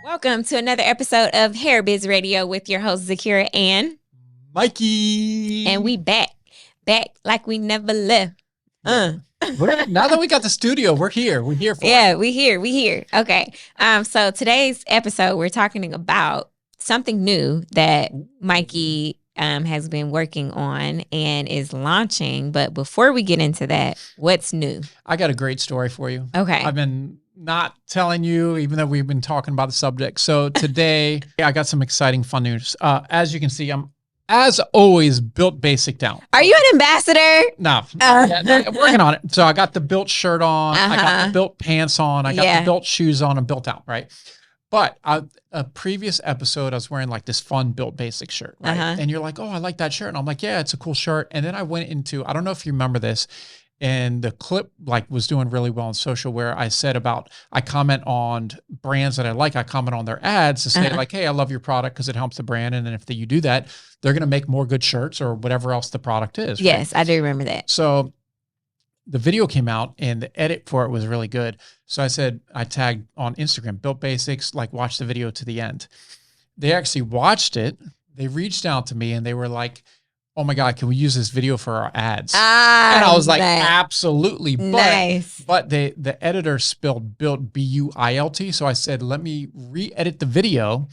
Welcome to another episode of Hair Biz Radio with your host Zakiyrah and Mikey. And we back like we never left. Now that we got the studio, we're here. We're here for it. We here. Okay. So today's episode, we're talking about something new that Mikey has been working on and is launching. But before we get into that, what's new? I got a great story for you. Okay. I've been not telling you, even though we've been talking about the subject. So today, I got some exciting, fun news. As you can see, I'm, as always, built basic down. Are you an ambassador? No, working on it. So I got the built shirt on. I got the built pants on. I got the built shoes on and built out, right? But a previous episode, I was wearing like this fun built basic shirt, right? And you're like, oh, I like that shirt. And I'm like, yeah, it's a cool shirt. And then I went into, I don't know if you remember this, and the clip like was doing really well on social where I said about, I comment on brands that I like. I comment on their ads to say like, hey, I love your product because it helps the brand. And then if you do that, they're going to make more good shirts or whatever else the product is. Yes, right? I do remember that. So the video came out and the edit for it was really good. So I said, I tagged on Instagram, Built Basics, like watch the video to the end. They actually watched it. They reached out to me and they were like, oh my God, can we use this video for our ads? And I was like, absolutely. But the editor spelled built B-U-I-L-T. So I said, let me re-edit the video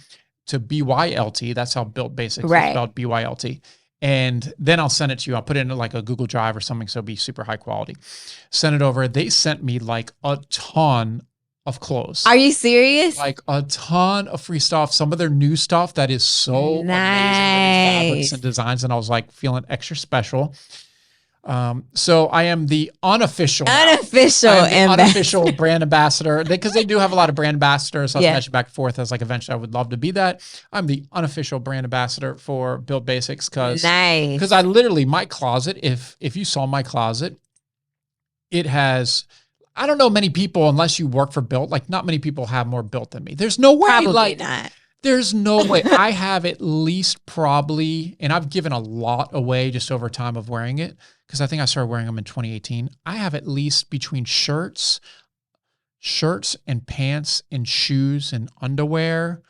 to B-Y-L-T. That's how Built Basics is spelled, B-Y-L-T. And then I'll send it to you. I'll put it in like a Google Drive or something so it'll be super high quality. Send it over. They sent me like a ton of clothes. Are you serious? Like a ton of free stuff. Some of their new stuff that is so amazing. Fabrics and designs. And I was like feeling extra special. So I am the unofficial brand ambassador because they do have a lot of brand ambassadors. So I was mentioning back and forth. I was like, eventually I would love to be that. I'm the unofficial brand ambassador for Built Basics because I literally, my closet, if you saw my closet, it has, I don't know many people, unless you work for Built, like not many people have more Built than me. There's no way. Probably not. There's no way. I have at least probably, and I've given a lot away just over time of wearing it because I think I started wearing them in 2018. I have at least between shirts and pants and shoes and underwear,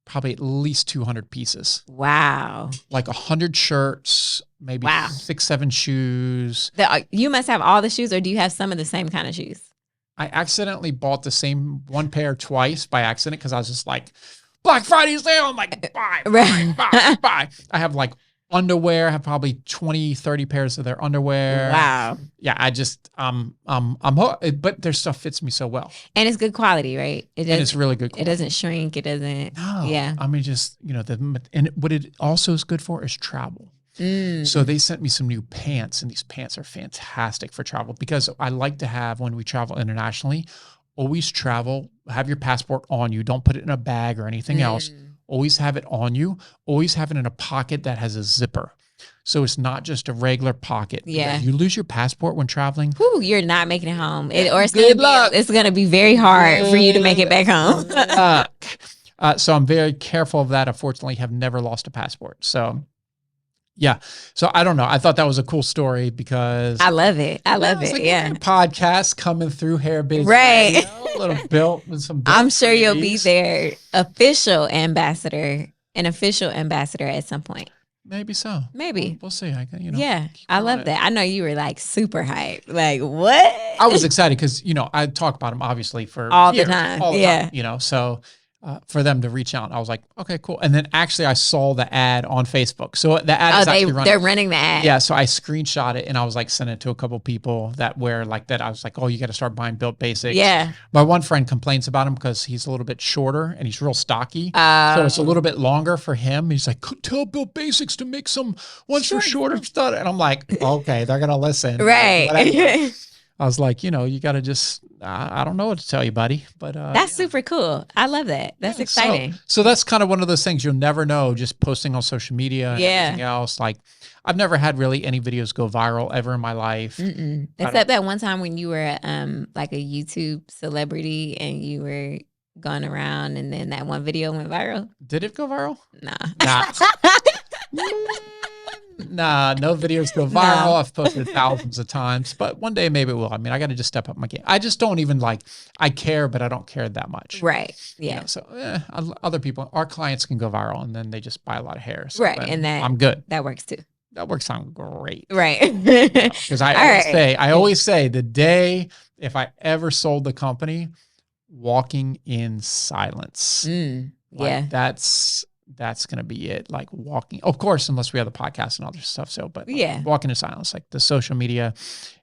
probably at least 200 pieces. Wow. Like 100 shirts, maybe 6-7 shoes. You must have all the shoes, or do you have some of the same kind of shoes? I accidentally bought the same one pair twice by accident because I was just like, Black Friday sale. I'm like, buy. I have like underwear. I have probably 20, 30 pairs of their underwear. Wow. Yeah. I just, but their stuff fits me so well. And it's good quality, right? And it's really good quality. It doesn't shrink. It doesn't. No. Yeah. I mean, just, and what it also is good for is travel. So they sent me some new pants, and these pants are fantastic for travel because I like to have, when we travel internationally, always travel, have your passport on you. Don't put it in a bag or anything else. Always have it on you. Always have it in a pocket that has a zipper. So it's not just a regular pocket. Yeah. You lose your passport when traveling. Whew, you're not making it home. It's going to be very hard for you to make it back home. So I'm very careful of that. Unfortunately, have never lost a passport. So yeah. So I don't know. I thought that was a cool story because I love it. Like, yeah. Podcast coming through Hair Biz. Right. A little built with some. I'm sure you'll be their official ambassador at some point. Maybe so. Maybe. We'll see. Yeah. I love that. I know you were like super hyped. Like what? I was excited because, I talk about them obviously for all years, the time. All the time, so. For them to reach out, I was like, okay, cool. And then actually I saw the ad on Facebook. So the ad is actually running. They're running the ad. Yeah. So I screenshot it and I was like, sending it to a couple people that wear like that. I was like, oh, you got to start buying Built Basics. Yeah. My one friend complains about him because he's a little bit shorter and he's real stocky. So it's a little bit longer for him. He's like, tell Built Basics to make some ones for shorter stuff. And I'm like, okay, they're going to listen. Right. I was like, you got to just, I don't know what to tell you, buddy. But that's super cool. I love that. That's exciting. So that's kind of one of those things you'll never know just posting on social media and everything else. Like I've never had really any videos go viral ever in my life. Except that one time when you were like a YouTube celebrity and you were going around and then that one video went viral. Did it go viral? Nah. Nah, no videos go viral. No. I've posted thousands of times, but one day maybe it will. I mean, I got to just step up my game. I just don't even I care, but I don't care that much. Right. Yeah. So other people, our clients can go viral and then they just buy a lot of hair. So right. And I'm good. That works too. That works out great. Right. Because I always say the day if I ever sold the company, walking in silence. Yeah. That's going to be it. Like walking, of course, unless we have the podcast and other stuff. So, but walking in silence, like the social media,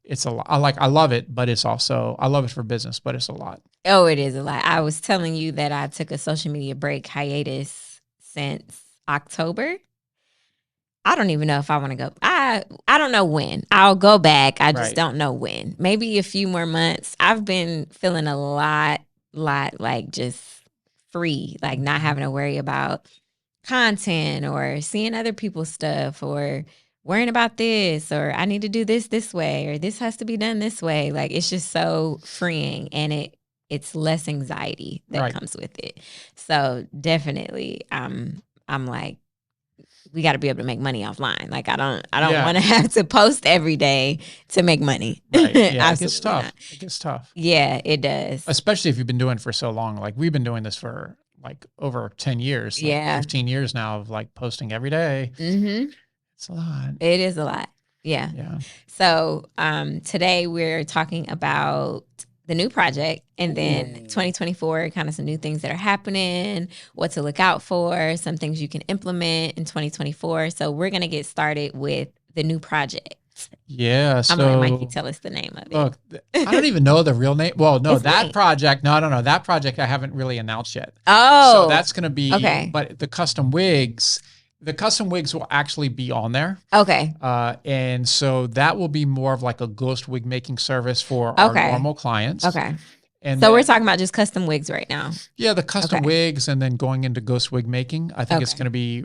it's a lot. I love it, but it's also, I love it for business, but it's a lot. Oh, it is a lot. I was telling you that I took a social media hiatus since October. I don't even know if I want to go. I don't know when. I'll go back. I just don't know when. Maybe a few more months. I've been feeling a lot like just free, like not having to worry about content or seeing other people's stuff or worrying about this or I need to do this way or this has to be done this way. Like it's just so freeing and it's less anxiety that comes with it. So definitely I'm like, we got to be able to make money offline. Like I don't want to have to post every day to make money. Right. Yeah, it gets tough. It gets tough. Yeah, it does. Especially if you've been doing it for so long. Like we've been doing this for like over 10 years, like 15 years now of like posting every day. Mm-hmm. It's a lot. It is a lot. Yeah. Yeah. So today we're talking about the new project and then 2024, kind of some new things that are happening, what to look out for, some things you can implement in 2024. So we're going to get started with the new project. Yeah. I'm going to let Mikey tell us the name of it. Look, I don't even know the real name. Well, no, project. No, I don't know. That project I haven't really announced yet. Oh. So that's going to be, but the custom wigs will actually be on there. Okay. And so that will be more of like a ghost wig making service for our normal clients. Okay. And so we're talking about just custom wigs right now. Yeah, the custom wigs and then going into ghost wig making. I think it's going to be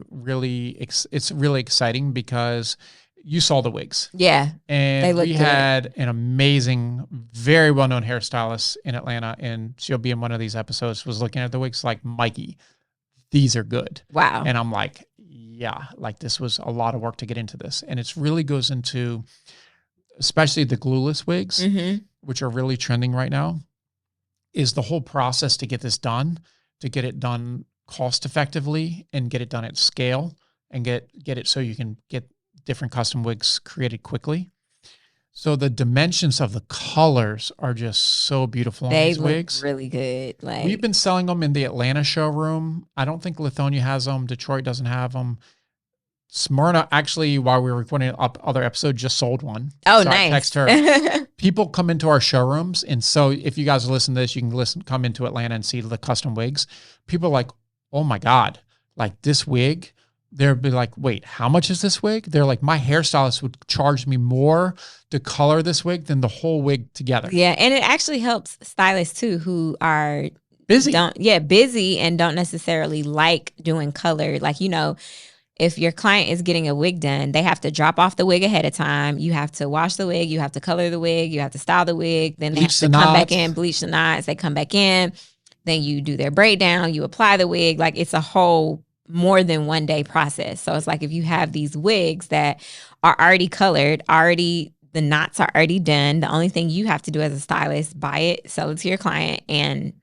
it's really exciting because you saw the wigs. Yeah. And we had an amazing, very well-known hairstylist in Atlanta, and she'll be in one of these episodes, was looking at the wigs like, Mikey, these are good. Wow. And I'm like, yeah, like this was a lot of work to get into this. And it really goes into, especially the glueless wigs, which are really trending right now, is the whole process to get this done, to get it done cost effectively and get it done at scale and get it so you can get different custom wigs created quickly. So the dimensions of the colors are just so beautiful on these wigs. Really good. Like we've been selling them in the Atlanta showroom. I don't think Lithonia has them. Detroit doesn't have them. Smyrna, actually, while we were recording other episode, just sold one. Oh, so nice. I text her. People come into our showrooms, and so if you guys listen to this, you can come into Atlanta and see the custom wigs. People are like, oh my God, like this wig. They'll be like, wait, how much is this wig? They're like, my hairstylist would charge me more to color this wig than the whole wig together. Yeah, and it actually helps stylists too who are busy. Busy and don't necessarily like doing color. Like, if your client is getting a wig done, they have to drop off the wig ahead of time. You have to wash the wig. You have to color the wig. You have to style the wig. Then they have to come back in, bleach the knots. They come back in. Then you do their breakdown. You apply the wig. Like it's a whole more than one day process. So it's like if you have these wigs that are already colored, the knots are already done. The only thing you have to do as a stylist, buy it, sell it to your client, and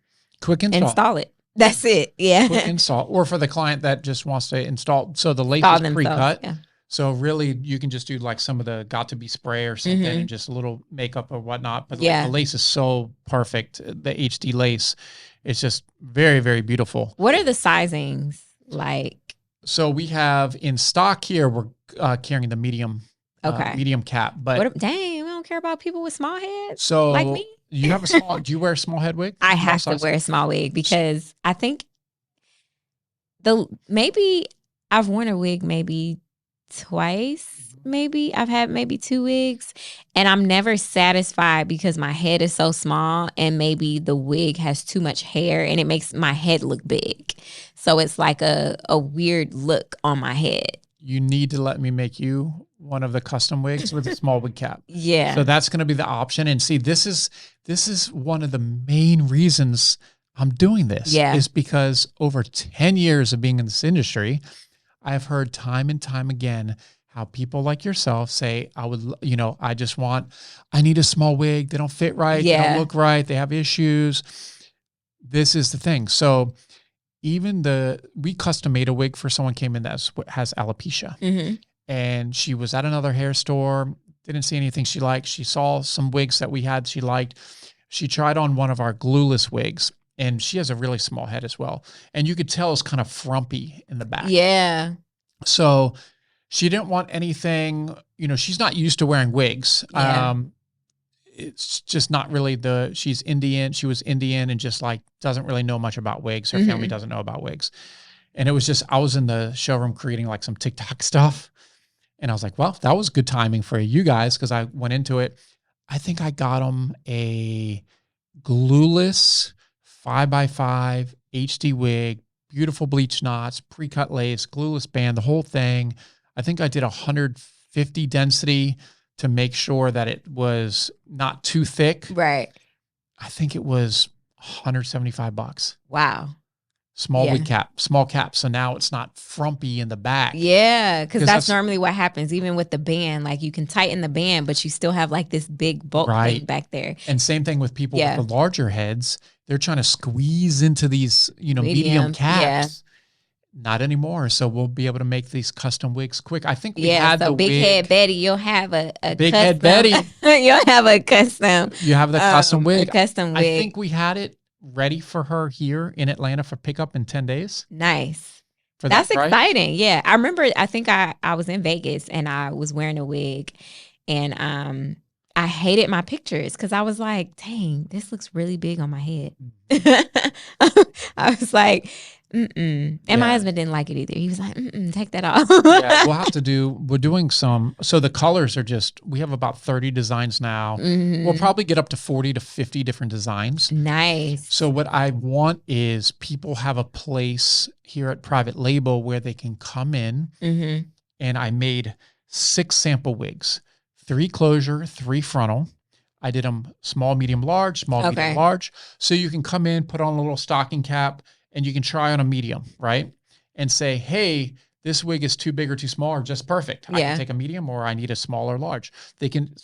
quick install it. That's it. Yeah. Quick install. Or for the client that just wants to install. So the lace is pre-cut. Yeah. So really you can just do like some of the got to be spray or something and just a little makeup or whatnot. But like the lace is so perfect. The HD lace, it's just very, very beautiful. What are the sizings like? So we have in stock here, we're carrying the medium cap. But dang, we don't care about people with small heads. So like me. Do you wear a small head wig? I have to wear a small wig because I think maybe I've worn a wig maybe twice. Maybe I've had maybe 2 wigs and I'm never satisfied because my head is so small and maybe the wig has too much hair and it makes my head look big. So it's like a weird look on my head. You need to let me make you one of the custom wigs with a small wig cap. Yeah. So that's going to be the option. And see, this is one of the main reasons I'm doing this. Yeah. Is because over 10 years of being in this industry, I've heard time and time again how people like yourself say, I would, I need a small wig. They don't fit right. They don't look right. They have issues. This is the thing. So we custom made a wig for someone came in that has alopecia. Mm-hmm. And she was at another hair store, didn't see anything she liked. She saw some wigs that we had she liked. She tried on one of our glueless wigs, and she has a really small head as well. And you could tell it's kind of frumpy in the back. Yeah. So she didn't want anything, she's not used to wearing wigs. Yeah. It's just not really she's Indian. She was Indian and just like doesn't really know much about wigs. Her family doesn't know about wigs. And it was just, I was in the showroom creating like some TikTok stuff. And I was like, well, that was good timing for you guys, because I went into it. I think I got them a glueless 5x5 HD wig, beautiful bleach knots, pre-cut lace, glueless band, the whole thing. I think I did 150 density to make sure that it was not too thick. Right. I think it was $175. Wow. Small wig cap, small cap. So now it's not frumpy in the back. Yeah, because that's normally what happens. Even with the band, like you can tighten the band, but you still have like this big bulk thing back there. And same thing with people with the larger heads. They're trying to squeeze into these, medium caps. Yeah. Not anymore. So we'll be able to make these custom wigs quick. I think we had the big head Betty, you'll have a big custom, head Betty. You'll have a custom. You have the custom wig. A custom wig. I think we had it ready for her here in Atlanta for pickup in 10 days. Nice. That's exciting. Yeah. I remember, I think I was in Vegas and I was wearing a wig, and I hated my pictures because I was like, dang, this looks really big on my head. I was like, and my husband didn't like it either. He was like, take that off. We're doing so the colors are we have about 30 designs now. Mm-hmm. We'll probably get up to 40 to 50 different designs. Nice. So what I want is people have a place here at Private Label where they can come in, and I made 6 sample wigs, 3 closure, 3 frontal. I did them small, medium, large, small, medium, large. So you can come in, put on a little stocking cap, and you can try on a medium, right? And say, hey, this wig is too big or too small or just perfect. I can take a medium, or I need a small or large.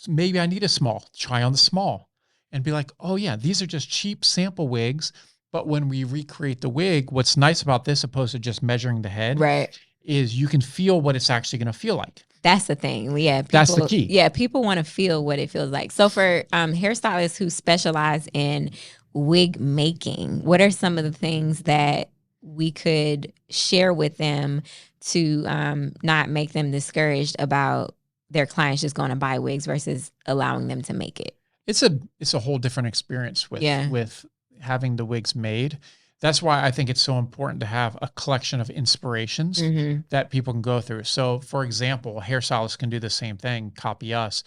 Maybe I need a small, try on the small and be like, oh yeah, these are just cheap sample wigs. But when we recreate the wig, what's nice about this, opposed to just measuring the head, is you can feel what it's actually going to feel like. That's the thing. Yeah. That's the key. Yeah. People want to feel what it feels like. So for hairstylists who specialize in wig making, what are some of the things that we could share with them to not make them discouraged about their clients just going to buy wigs versus allowing them to make it? It's a whole different experience with having the wigs made. That's why I think it's so important to have a collection of inspirations that people can go through. So for example, hairstylists can do the same thing, copy us.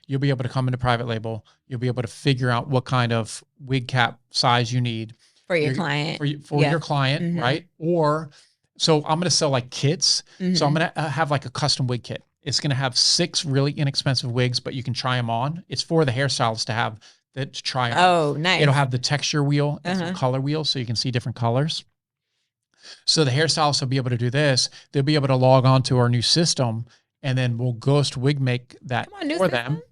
You'll be able to come into Private Label. You'll be able to figure out what kind of wig cap size you need for your client, for your client, right? Or, so I'm going to sell like kits. So I'm going to have like a custom wig kit. It's going to have 6 really inexpensive wigs, but you can try them on. It's for the hairstylist to have to try on. Oh, nice. It'll have the texture wheel and some color wheels, so you can see different colors. So the hairstylist will be able to do this. They'll be able to log on to our new system, and then we'll ghost wig make that for them.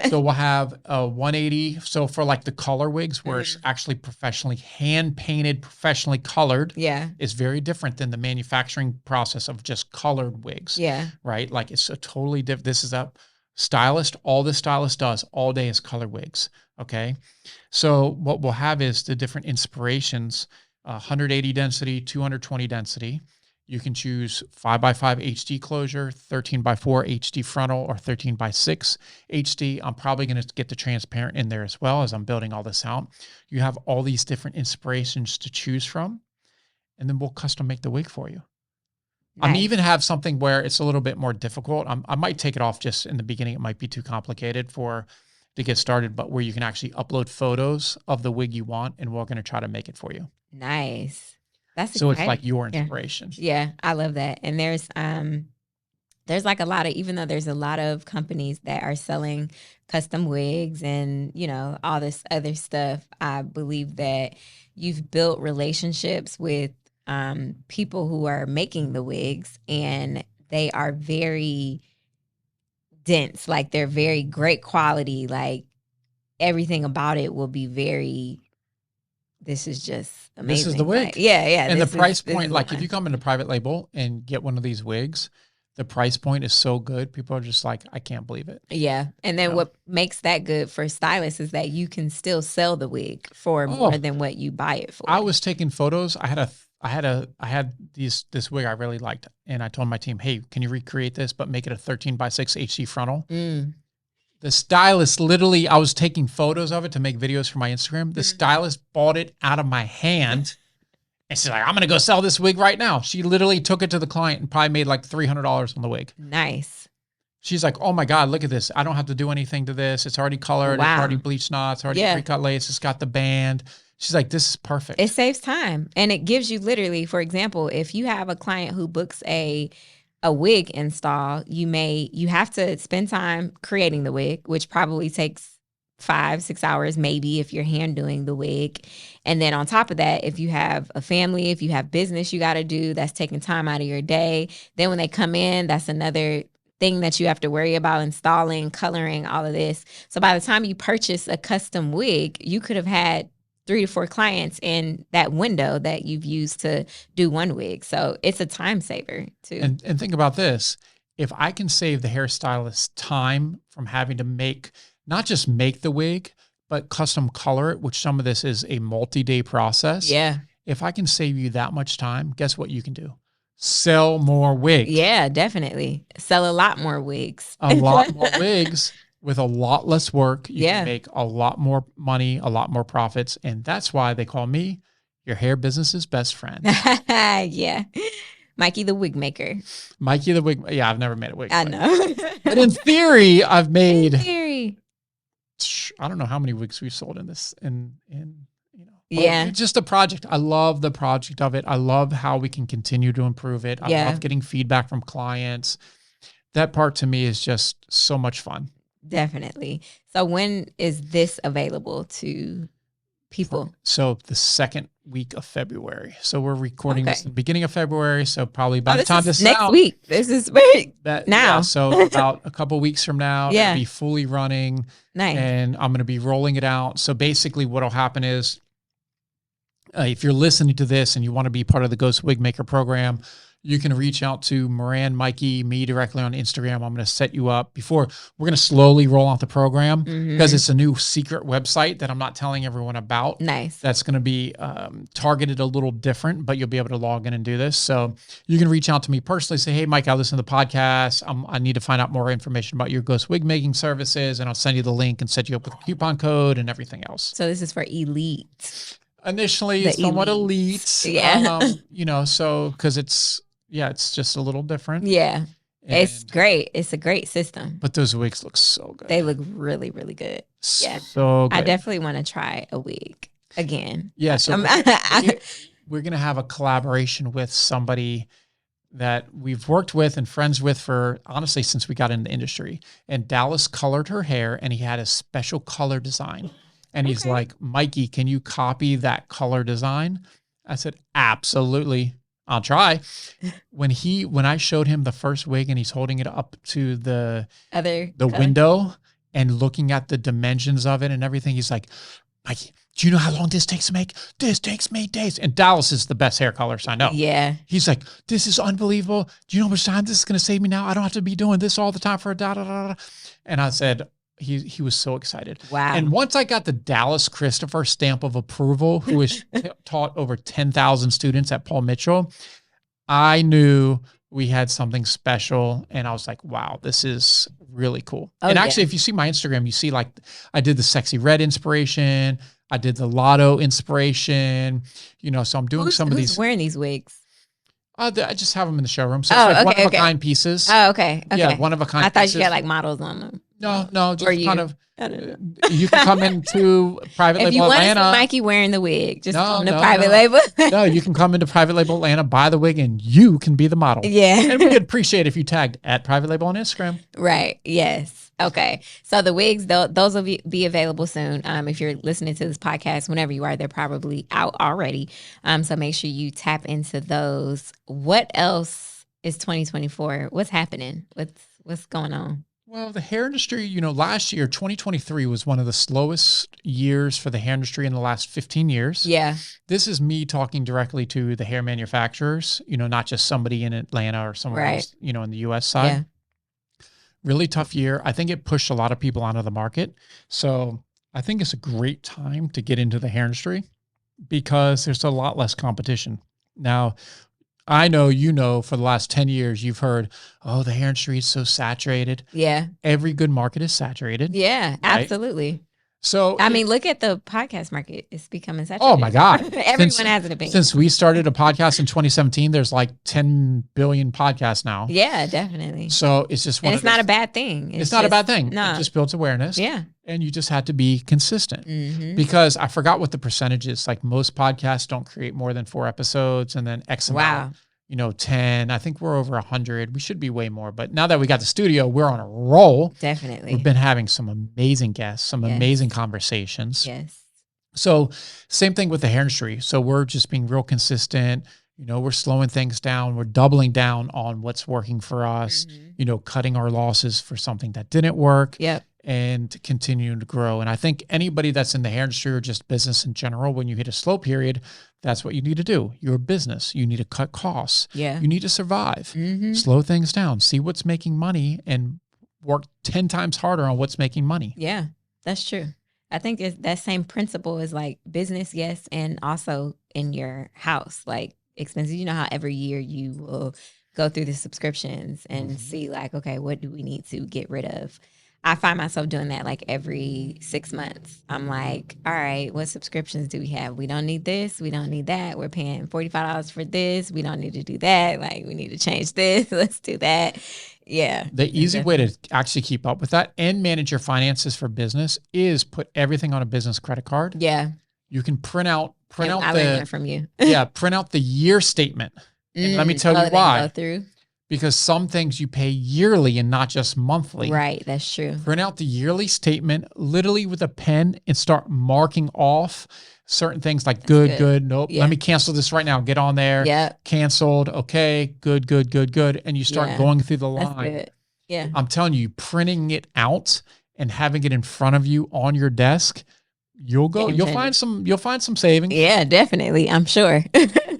So we'll have a 180. So for like the color wigs, where it's actually professionally hand painted, professionally colored. Yeah. It's very different than the manufacturing process of just colored wigs. Yeah. Right. Like it's a totally different. This is a stylist. All the stylist does all day is color wigs. Okay. So what we'll have is the different inspirations, 180 density, 220 density. You can choose 5x5 HD closure, 13x4 HD frontal, or 13x6 HD. I'm probably going to get the transparent in there as well as I'm building all this out. You have all these different inspirations to choose from, and then we'll custom make the wig for you. Nice. I may even have something where it's a little bit more difficult. I might take it off just in the beginning. It might be too complicated to get started, but where you can actually upload photos of the wig you want, and we're going to try to make it for you. Nice. That's so exciting. It's like your inspiration. Yeah, I love that. And there's like a lot of, even though there's a lot of companies that are selling custom wigs and, all this other stuff, I believe that you've built relationships with people who are making the wigs, and they are very dense. Like they're very great quality. Like everything about it will be very. This is just amazing. This is the wig. Like, yeah. And the price point, like if you come into private label and get one of these wigs, the price point is so good. People are just like, I can't believe it. Yeah. And then what makes that good for stylists is that you can still sell the wig for more than what you buy it for. I was taking photos. I had this wig I really liked. And I told my team, hey, can you recreate this, but make it a 13x6 HD frontal? The stylist literally, I was taking photos of it to make videos for my Instagram. The stylist bought it out of my hand. And she's like, I'm going to go sell this wig right now. She literally took it to the client and probably made like $300 on the wig. Nice. She's like, oh my God, look at this. I don't have to do anything to this. It's already colored. Wow. It's already bleached knots. Already pre-cut lace. It's got the band. She's like, this is perfect. It saves time. And it gives you literally, for example, if you have a client who books a wig install, you have to spend time creating the wig, which probably takes 5-6 hours, maybe, if you're hand doing the wig. And then on top of that, if you have a family, if you have business you got to do, that's taking time out of your day. Then when they come in, that's another thing that you have to worry about, installing, coloring, all of this. So by the time you purchase a custom wig, you could have had 3 to 4 clients in that window that you've used to do one wig. So it's a time saver too. And think about this. If I can save the hairstylist time from having to not just make the wig, but custom color it, which some of this is a multi-day process. Yeah. If I can save you that much time, guess what you can do? Sell more wigs. Yeah, definitely. Sell a lot more wigs. A lot more wigs with a lot less work. You can make a lot more money, a lot more profits. And that's why they call me your hair business's best friend. Yeah. Mikey the wig maker. Mikey the wig. Yeah, I've never made a wig. I know. But in theory, I've made... I don't know how many wigs we've sold in this, just a project. I love the project of it. I love how we can continue to improve it. I love getting feedback from clients. That part to me is just so much fun. Definitely. So when is this available to people? So the second week of February. So we're recording this in the beginning of February. So probably by the time this is next out, week. This is now. Yeah, so about a couple weeks from now, it'll be fully running. Nice. And I'm going to be rolling it out. So basically what'll happen is if you're listening to this and you want to be part of the Ghost Wig Maker program, you can reach out to Moran, Mikey, me directly on Instagram. I'm going to set you up we're going to slowly roll out the program because it's a new secret website that I'm not telling everyone about. Nice. That's going to be targeted a little different, but you'll be able to log in and do this. So you can reach out to me personally, say, hey, Mike, I listen to the podcast. I need to find out more information about your ghost wig making services, and I'll send you the link and set you up with a coupon code and everything else. So this is for elite. Initially, somewhat elite. Yeah. So because it's just a little different. Yeah. It's great. It's a great system. But those wigs look so good. They look really, really good. Yeah. So good. I definitely want to try a wig again. Yeah. So we're going to have a collaboration with somebody that we've worked with and friends with for, honestly, since we got in the industry. And Dallas colored her hair and he had a special color design. And he's like, Mikey, can you copy that color design? I said, absolutely. I'll try. When I showed him the first wig and he's holding it up to the window and looking at the dimensions of it and everything, he's like, Mikey, do you know how long this takes to make? This takes me days. And Dallas is the best hair colorist I know. Yeah. He's like, this is unbelievable. Do you know how much time this is going to save me now? I don't have to be doing this all the time for a da-da-da-da. And I said, he was so excited. Wow. And once I got the Dallas Christopher stamp of approval, who has taught over 10,000 students at Paul Mitchell, I knew we had something special. And I was like, wow, this is really cool. And actually, if you see my Instagram, you see like I did the sexy red inspiration. I did the Lotto inspiration, so I'm doing some of these. Who's wearing these wigs? I just have them in the showroom. So it's like one-of-a-kind pieces. Oh, okay. Yeah, one-of-a-kind I thought pieces. You had like models on them. No, just kind of. You can come into Private Label Atlanta. If you want Mikey wearing the wig, just come to Private Label. No, you can come into Private Label Atlanta, buy the wig, and you can be the model. Yeah. And we would appreciate if you tagged at Private Label on Instagram. Right. Yes. Okay. So the wigs, those will be available soon. If you're listening to this podcast, whenever you are, they're probably out already. So make sure you tap into those. What else is 2024? What's happening? What's going on? Well, the hair industry, last year, 2023 was one of the slowest years for the hair industry in the last 15 years. Yeah. This is me talking directly to the hair manufacturers, not just somebody in Atlanta or somewhere Right. else, in the US side. Yeah. Really tough year. I think it pushed a lot of people out of the market. So I think it's a great time to get into the hair industry because there's a lot less competition. Now, I know, for the last 10 years, you've heard, oh, the hair industry is so saturated. Yeah. Every good market is saturated. Yeah, right? Absolutely. So, I mean, look at the podcast market. It's becoming saturated. Oh my God. Everyone has an opinion. Since we started a podcast in 2017, there's like 10 billion podcasts now. Yeah, definitely. So it's just and it's not a bad thing. It's not a bad thing. No. It just builds awareness. Yeah. And you just had to be consistent because I forgot what the percentage is. Like most podcasts don't create more than 4 episodes and then X amount. 10. I think we're over 100. We should be way more. But now that we got the studio, we're on a roll. Definitely. We've been having some amazing guests, some amazing conversations. Yes. So same thing with the hair industry. So we're just being real consistent. We're slowing things down. We're doubling down on what's working for us, cutting our losses for something that didn't work. Yep. And continuing to grow. And I think anybody that's in the hair industry or just business in general, when you hit a slow period, that's what you need to do. You're a business. You need to cut costs. Yeah. You need to survive. Slow things down. See what's making money and work 10 times harder on what's making money. Yeah, that's true. I think that same principle is like business, yes, and also in your house, like expenses. You know how every year you will go through the subscriptions and see like, okay, what do we need to get rid of? I find myself doing that like every 6 months. I'm like, all right, what subscriptions do we have? We don't need this. We don't need that. We're paying $45 for this. We don't need to do that. Like, we need to change this. Let's do that. Yeah. The easy way to actually keep up with that and manage your finances for business is put everything on a business credit card. Yeah. You can print out I learned that from you. print out the year statement. And let me tell you why. Go through. Because some things you pay yearly and not just monthly. Right, that's true. Print out the yearly statement literally with a pen and start marking off certain things like good, nope. Yeah. Let me cancel this right now. Get on there. Yeah. Canceled. Okay. Good. And you start going through the line. That's good. Yeah. I'm telling you, printing it out and having it in front of you on your desk, you'll find some savings. Yeah, definitely. I'm sure.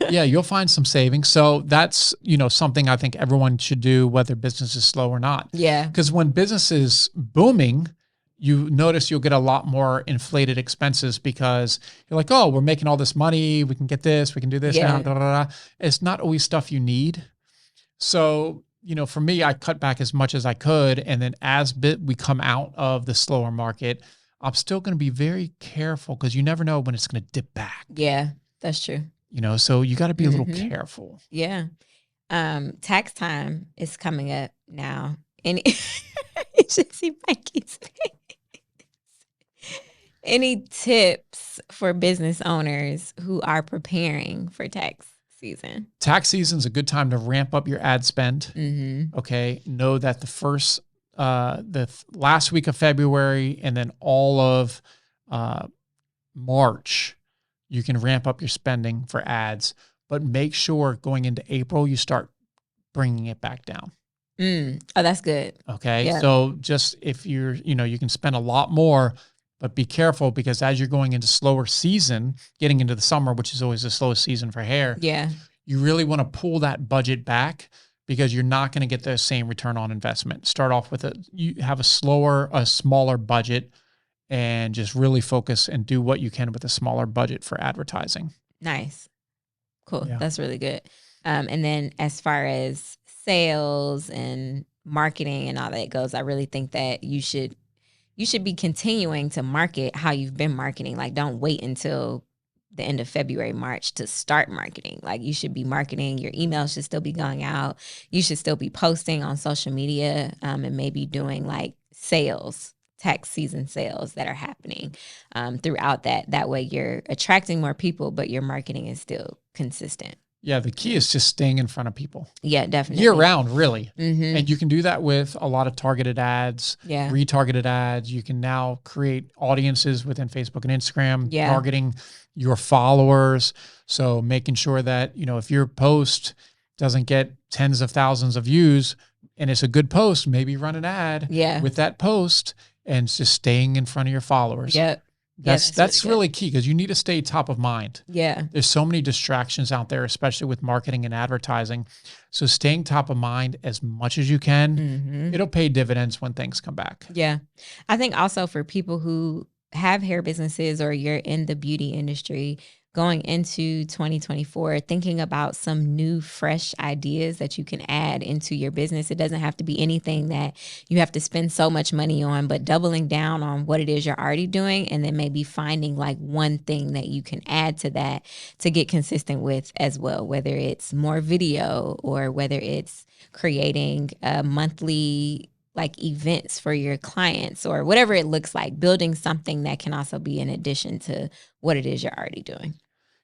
Yeah, you'll find some savings. So that's, something I think everyone should do, whether business is slow or not. Yeah. Because when business is booming, you notice you'll get a lot more inflated expenses because you're like, oh, we're making all this money. We can get this. We can do this now. It's not always stuff you need. So, for me, I cut back as much as I could. And then as we come out of the slower market, I'm still going to be very careful because you never know when it's going to dip back. Yeah, that's true. So you got to be a little careful. Yeah. Tax time is coming up now. And you should see Mikey's face. Any tips for business owners who are preparing for tax season? Tax season is a good time to ramp up your ad spend. Okay. Know that the last week of February and then all of March, you can ramp up your spending for ads, but make sure going into April, you start bringing it back down. Oh, that's good. Okay. Yeah. So just if you can spend a lot more, but be careful because as you're going into slower season, getting into the summer, which is always the slowest season for hair. Yeah. You really want to pull that budget back because you're not going to get the same return on investment. Start off with you have a smaller budget and just really focus and do what you can with a smaller budget for advertising. Nice. Cool. Yeah. That's really good. And then as far as sales and marketing and all that goes, I really think that you should be continuing to market how you've been marketing. Like, don't wait until the end of February, March to start marketing. Like, you should be marketing. Your emails should still be going out. You should still be posting on social media and maybe doing like tax season sales that are happening throughout that. That way you're attracting more people, but your marketing is still consistent. Yeah, the key is just staying in front of people. Yeah, definitely. Year round, really. Mm-hmm. And you can do that with a lot of targeted ads, Yeah. retargeted ads. You can now create audiences within Facebook and Instagram, Yeah. targeting your followers. So making sure that, if your post doesn't get tens of thousands of views, and it's a good post, maybe run an ad with that post and just staying in front of your followers. Yep. That's really key because you need to stay top of mind. Yeah. There's so many distractions out there, especially with marketing and advertising. So staying top of mind as much as you can, it'll pay dividends when things come back. Yeah. I think also for people who have hair businesses or you're in the beauty industry, going into 2024, thinking about some new, fresh ideas that you can add into your business. It doesn't have to be anything that you have to spend so much money on, but doubling down on what it is you're already doing, and then maybe finding like one thing that you can add to that to get consistent with as well, whether it's more video or whether it's creating a monthly like events for your clients or whatever it looks like, building something that can also be in addition to what it is you're already doing.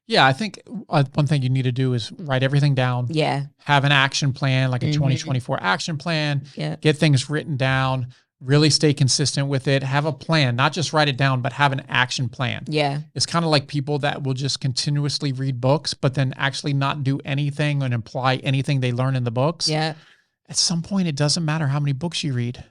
Yeah, I think one thing you need to do is write everything down. Yeah. Have an action plan, like a 2024 action plan. Yeah. Get things written down. Really stay consistent with it. Have a plan, not just write it down, but have an action plan. Yeah. It's kind of like people that will just continuously read books, but then actually not do anything and apply anything they learn in the books. Yeah. At some point, it doesn't matter how many books you read.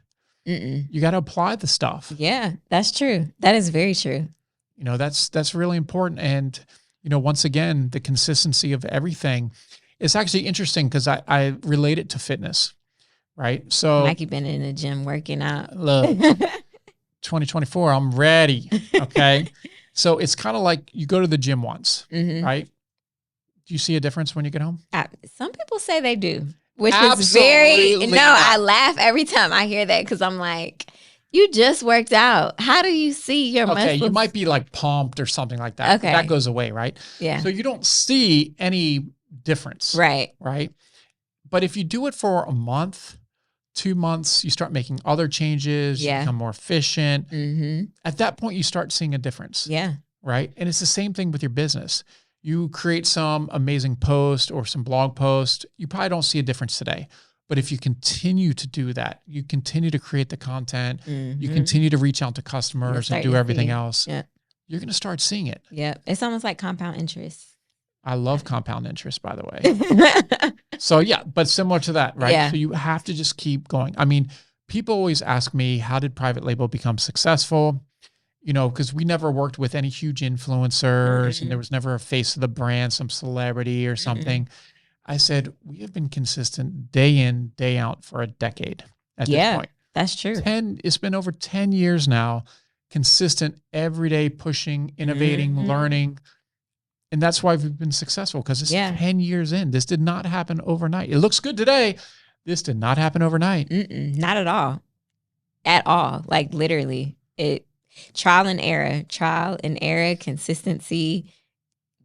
You got to apply the stuff. Yeah, that's true. That is very true. You know, that's really important. And, you know, once again, the consistency of everything. It's actually interesting because I relate it to fitness, right? So Mikey been in the gym working out. Look, 2024, I'm ready. Okay. So it's kind of like you go to the gym once, right? Do you see a difference when you get home? Some people say they do. Which Absolutely is very, I laugh every time I hear that because I'm like, you just worked out. How do you see your muscles? Okay, you might be like pumped or something like that. Okay. That goes away, right? Yeah. So you don't see any difference. Right. Right. But if you do it for a month, 2 months, you start making other changes, you become more efficient. At that point, you start seeing a difference. Yeah. Right. And it's the same thing with your business. You create some amazing post or some blog post, you probably don't see a difference today. But if you continue to do that, you continue to create the content, you continue to reach out to customers and do everything else, you're going to start seeing it. Yeah. It's almost like compound interest. I love compound interest, by the way. So yeah, but similar to that, right? Yeah. So you have to just keep going. I mean, people always ask me, how did private label become successful? You know, because we never worked with any huge influencers and there was never a face of the brand, some celebrity or something. I said, we have been consistent day in, day out for a decade at this point. That's true. It's been over 10 years now, consistent, every day pushing, innovating, learning. And that's why we've been successful because it's 10 years in. This did not happen overnight. It looks good today. This did not happen overnight. Not at all. At all. Like literally, trial and error, consistency,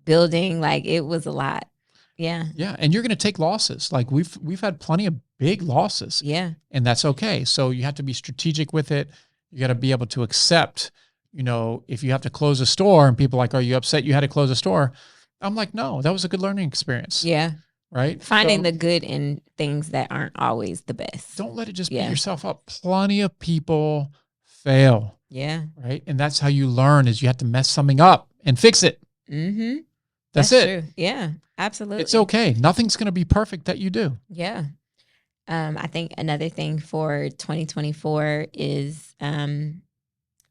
building, like it was a lot. Yeah. Yeah. And you're going to take losses. Like we've had plenty of big losses. Yeah. And that's okay. So you have to be strategic with it. You got to be able to accept, you know, if you have to close a store and people are like, are you upset you had to close a store? I'm like, no, that was a good learning experience. Yeah. Right. Finding the good in things that aren't always the best. Don't let it just beat yourself up. Plenty of people fail. Yeah. Right. And that's how you learn is you have to mess something up and fix it. That's it. True. Yeah, absolutely. It's okay. Nothing's going to be perfect that you do. Yeah. I think another thing for 2024 is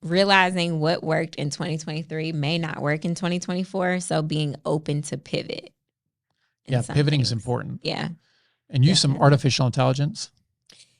realizing what worked in 2023 may not work in 2024. So being open to pivot. Yeah, pivoting is important. Yeah. And use some artificial intelligence.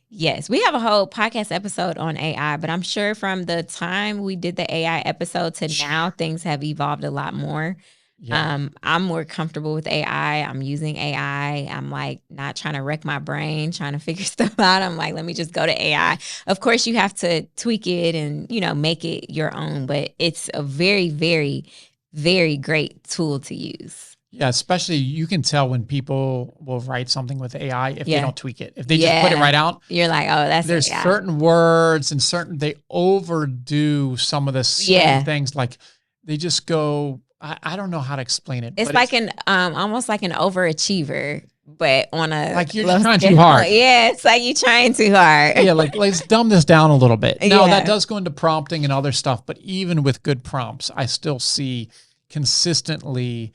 Yes, we have a whole podcast episode on AI, but I'm sure from the time we did the AI episode to now, things have evolved a lot more. Yeah. I'm more comfortable with AI. I'm using AI. I'm like not trying to wreck my brain, trying to figure stuff out. I'm like, let me just go to AI. Of course, you have to tweak it and, you know, make it your own, but it's a very, very, very great tool to use. Yeah, especially you can tell when people will write something with AI if they don't tweak it. If they just put it right out. You're like, oh, that's there's AI. Certain words and they overdo some of the same things. Like they just go, I don't know how to explain it. It's like an almost like an overachiever, but on a like you're trying too hard. Yeah, it's like you're trying too hard. Yeah, like let's dumb this down a little bit. Now that does go into prompting and other stuff, but even with good prompts, I still see consistently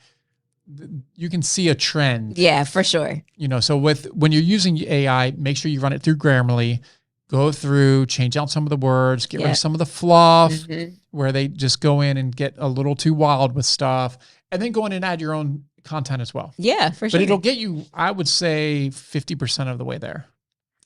you can see a trend. Yeah, for sure. So when you're using AI, make sure you run it through Grammarly, go through, change out some of the words, get rid of some of the fluff where they just go in and get a little too wild with stuff, and then go in and add your own content as well. Yeah, for sure. But it'll get you, I would say, 50% of the way there.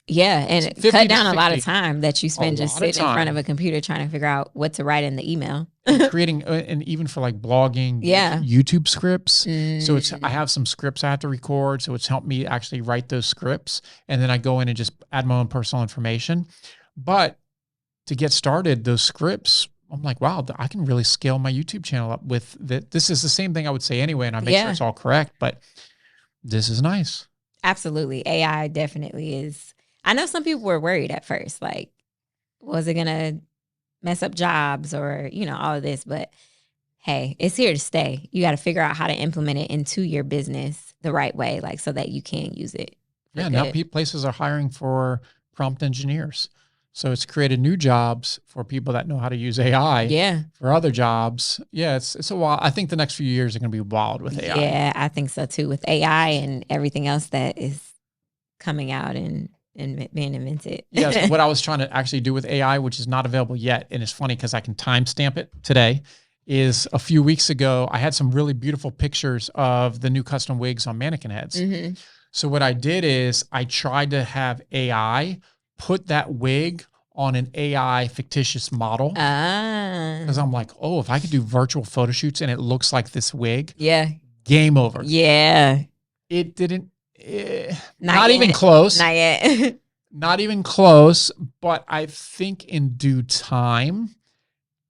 Yeah, and cut down a lot of time that you spend just sitting in front of a computer trying to figure out what to write in the email. Creating, and even for like blogging, YouTube scripts. So I have some scripts I have to record. So it's helped me actually write those scripts. And then I go in and just add my own personal information. But to get started, those scripts, I'm like, wow, I can really scale my YouTube channel up with that. This is the same thing I would say anyway, and I make sure it's all correct, but this is nice. Absolutely. AI definitely is. I know some people were worried at first, like, was it going to mess up jobs or, all of this? But hey, it's here to stay. You got to figure out how to implement it into your business the right way, like so that you can use it. Yeah, now places are hiring for prompt engineers. So it's created new jobs for people that know how to use AI. Yeah. For other jobs. Yeah, it's a while. I think the next few years are going to be wild with AI. Yeah, I think so too. With AI and everything else that is coming out and being invented. Yes, what I was trying to actually do with AI, which is not available yet, and it's funny because I can timestamp it today, is a few weeks ago, I had some really beautiful pictures of the new custom wigs on mannequin heads. So what I did is I tried to have AI put that wig on an AI fictitious model. Because I'm like, oh, if I could do virtual photo shoots and it looks like this wig, game over. Yeah. It didn't. Not even close. Not yet. Not even close. But I think in due time,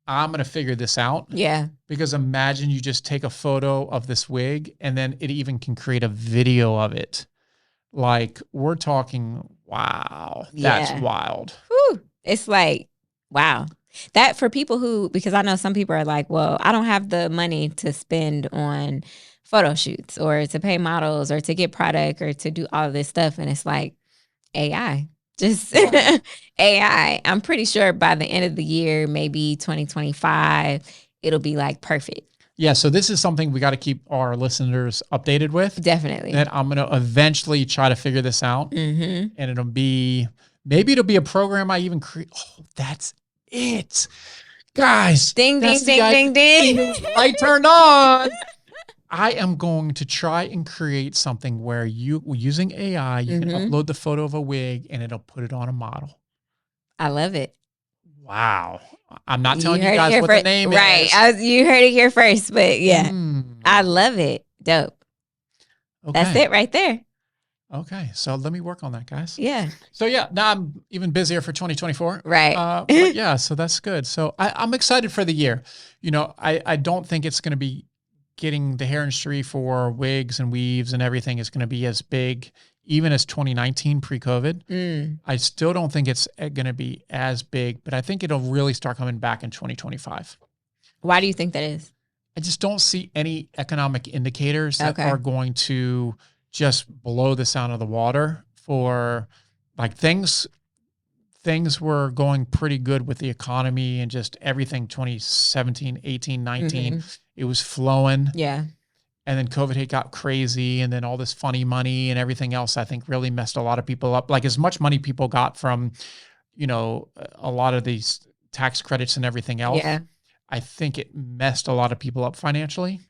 I'm going to figure this out. Yeah. Because imagine you just take a photo of this wig and then it even can create a video of it. Like, we're talking, wow, that's wild. Whew. It's like, wow. That for people who, because I know some people are like, well, I don't have the money to spend on photo shoots or to pay models or to get product or to do all of this stuff. And it's like AI, just AI. I'm pretty sure by the end of the year, maybe 2025, it'll be like perfect. Yeah. So this is something we got to keep our listeners updated with. Definitely. And I'm going to eventually try to figure this out. And maybe it'll be a program I even create. Oh, that's it. Guys. Ding, ding, ding, ding, ding. Light turned on. I am going to try and create something where using AI, you can upload the photo of a wig and it'll put it on a model. I love it. Wow. I'm not telling you guys what the name is. Right. You heard it here first, but yeah, I love it. Dope. Okay. That's it right there. Okay. So let me work on that, guys. Yeah. So yeah, now I'm even busier for 2024. Right. But yeah, so that's good. So I'm excited for the year. I don't think it's going to be getting the hair industry for wigs and weaves and everything is going to be as big, even as 2019 pre-COVID. I still don't think it's going to be as big, but I think it'll really start coming back in 2025. Why do you think that is? I just don't see any economic indicators that are going to just blow this out of the water for like things were going pretty good with the economy and just everything 2017, 18, 19. It was flowing. Yeah. And then COVID got crazy. And then all this funny money and everything else, I think really messed a lot of people up. Like as much money people got from, a lot of these tax credits and everything else. Yeah. I think it messed a lot of people up financially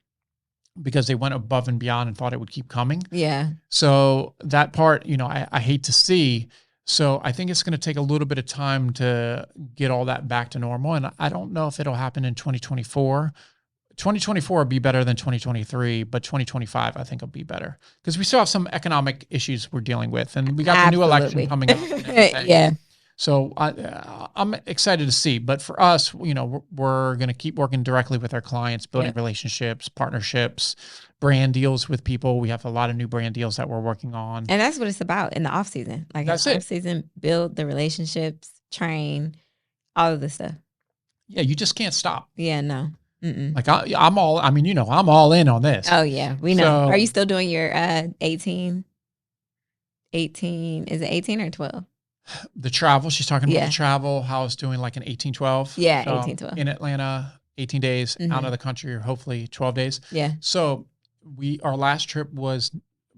because they went above and beyond and thought it would keep coming. Yeah. So that part, I hate to see. So I think it's going to take a little bit of time to get all that back to normal. And I don't know if it'll happen in 2024. 2024 will be better than 2023, but 2025 I think will be better because we still have some economic issues we're dealing with, and we got the new election coming up. Yeah. So I'm excited to see. But for us, we're going to keep working directly with our clients, building relationships, partnerships, brand deals with people. We have a lot of new brand deals that we're working on, and that's what it's about in the off season. Like that's off season, build the relationships, train, all of the stuff. Yeah, you just can't stop. Yeah, no. Like I'm all in on this. Oh yeah, we know. So, are you still doing your 18? 18, is it 18 or 12? The travel, she's talking about the travel, how it's doing like an 18-12. Yeah, so 18-12. In Atlanta, 18 days, out of the country, or hopefully 12 days. Yeah. So our last trip was,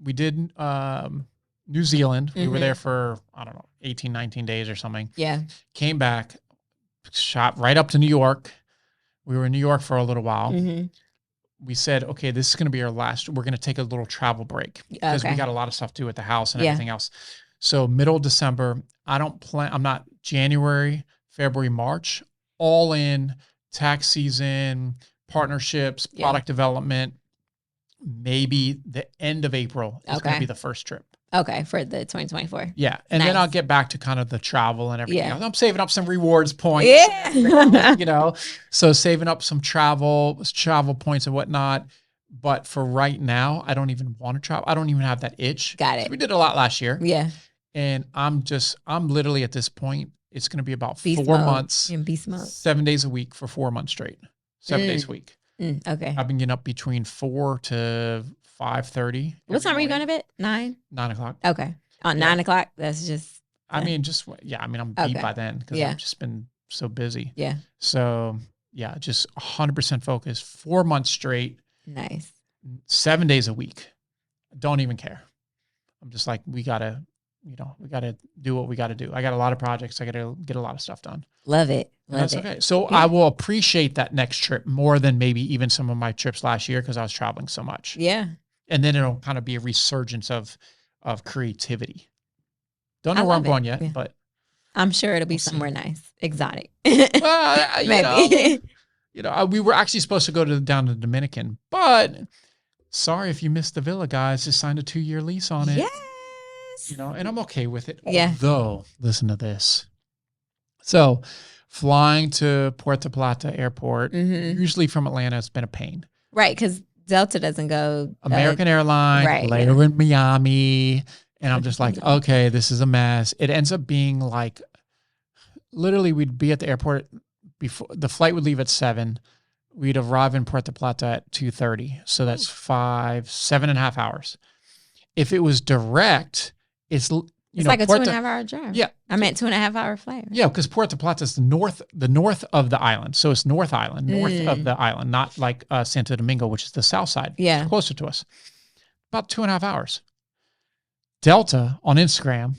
we did New Zealand. We were there for, I don't know, 18, 19 days or something. Yeah. Came back, shot right up to New York. We were in New York for a little while. We said, okay, this is going to be our last. We're going to take a little travel break because we got a lot of stuff to do at the house and everything else. So middle of December, I'm not January, February, March, all in tax season, partnerships, product development. Maybe the end of April is going to be the first trip. Okay, for the 2024. Yeah, and then I'll get back to kind of the travel and everything else. I'm saving up some rewards points. Yeah. So saving up some travel points and whatnot. But for right now, I don't even want to travel. I don't even have that itch. Got it. So we did a lot last year. Yeah. And I'm literally at this point, it's going to be about beast 4 mode. months, In beast mode. 7 days a week for 4 months straight, 7 days a week. Okay. I've been getting up between 4 to 5:30. What time are you going to bed? 9? 9 o'clock. Okay. On 9 o'clock, that's just. I mean, I'm beat by then because I've just been so busy. Yeah. So yeah, just 100% focused, 4 months straight. Nice. 7 days a week. Don't even care. I'm just like, we gotta do what we gotta do. I got a lot of projects. I gotta get a lot of stuff done. Love it. That's okay. So I will appreciate that next trip more than maybe even some of my trips last year because I was traveling so much. Yeah. And then it'll kind of be a resurgence of creativity. Don't know where I'm going yet, but I'm sure it'll be somewhere nice, exotic. Well, Maybe. We were actually supposed to go down to the Dominican, but sorry if you missed the villa, guys. Just signed a 2-year lease on it. Yes. And I'm okay with it. Yeah. Although, listen to this. So, flying to Puerto Plata Airport, usually from Atlanta, has been a pain. Right, because Delta doesn't go. American Airlines, later in Miami. And I'm just like, okay, this is a mess. It ends up being like, literally, we'd be at the airport before the flight would leave at 7. We'd arrive in Puerto Plata at 2:30. So that's 7.5 hours. If it was direct, it's like a 2.5 hour drive. Yeah. I meant 2.5 hour flight. Yeah, because Puerto Plata is the north of the island. So it's North Island, north of the island, not like Santo Domingo, which is the south side. Yeah. It's closer to us. About 2.5 hours. Delta on Instagram,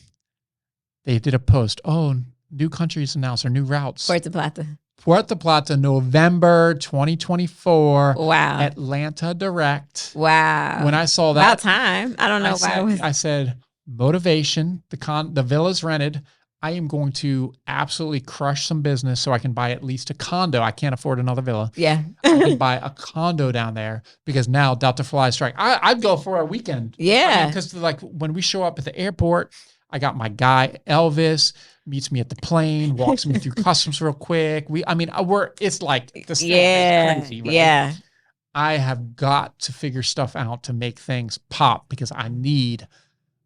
they did a post. Oh, new countries announced or new routes. Puerto Plata, November 2024. Wow. Atlanta direct. Wow. When I saw that. About time. I don't know why I said, motivation, the villa's rented. I am going to absolutely crush some business so I can buy at least a condo. I can't afford another villa. Yeah. I can buy a condo down there because now Delta flies strike. I'd go for a weekend. Yeah. Because when we show up at the airport, I got my guy, Elvis, meets me at the plane, walks me through customs real quick. It's like the stuff is crazy, right? Yeah. I have got to figure stuff out to make things pop because I need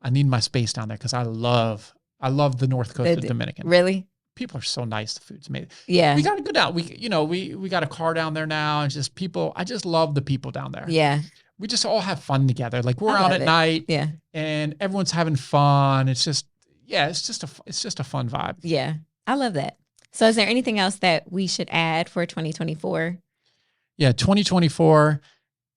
my space down there because I love the North Coast of the Dominican. Really? People are so nice. The food's amazing. Yeah. We got to go down. We got a car down there now and just people. I just love the people down there. Yeah. We just all have fun together. Like we're out at night. Yeah. And everyone's having fun. It's just a fun vibe. Yeah. I love that. So is there anything else that we should add for 2024? Yeah. 2024,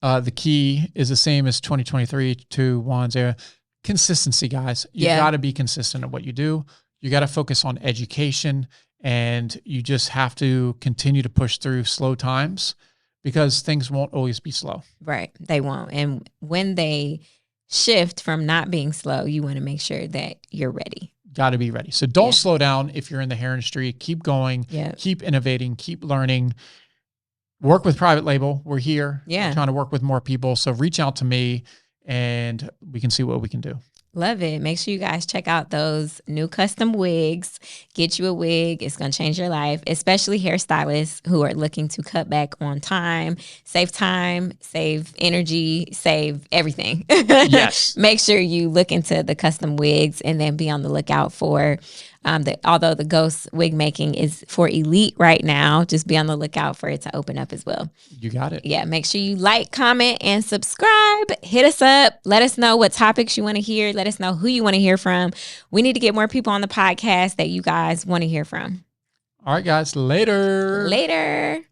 the key is the same as 2023, 2, 1, 0. Consistency, guys. You got to be consistent at what you do. You got to focus on education and you just have to continue to push through slow times because things won't always be slow. Right. They won't. And when they shift from not being slow, you want to make sure that you're ready. Got to be ready. So don't slow down if you're in the hair industry. Keep going. Yeah. Keep innovating. Keep learning. Work with private label. We're here. Yeah. We're trying to work with more people. So reach out to me and we can see what we can do. Love it. Make sure you guys check out those new custom wigs. Get you a wig. It's going to change your life, especially hairstylists who are looking to cut back on time, save energy, save everything. Yes. Make sure you look into the custom wigs and then be on the lookout for although the ghost wig making is for elite right now, just be on the lookout for it to open up as well. You got it. Yeah. Make sure you like, comment, and subscribe. Hit us up. Let us know what topics you want to hear. Let us know who you want to hear from. We need to get more people on the podcast that you guys want to hear from. All right, guys. Later. Later.